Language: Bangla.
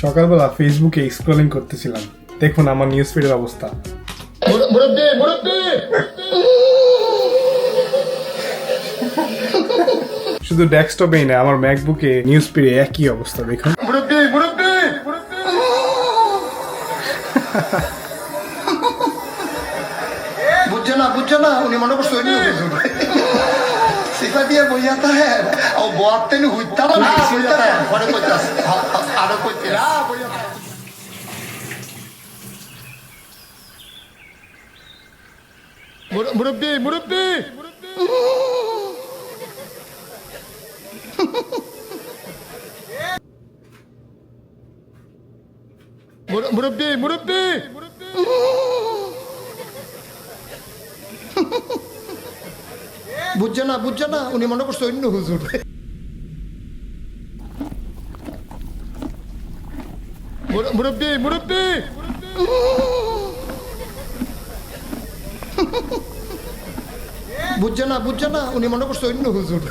সকালবেলা ফেসবুকে স্ক্রলিং করতেছিলাম, দেখুন আমার নিউজ ফিডের অবস্থা। শুধু ডেস্কটপেই না, আমার ম্যাকবুকে নিউজ ফিডে একই অবস্থা। দেখুন বুঝছো না উনি মনে করছো সিফা দিয়ে বই যাতা হ্যাঁ ও বাতে নি হুইতা না বই যাতা হ্যাঁ পরে কইতাস আরো কইতে না বই যাতা মুরব্বি বুঝছো না উনি মনে করছো অন্য হুজুর। মুরব্বি বুঝছো না উনি মনে করছো অন্য হুজুর।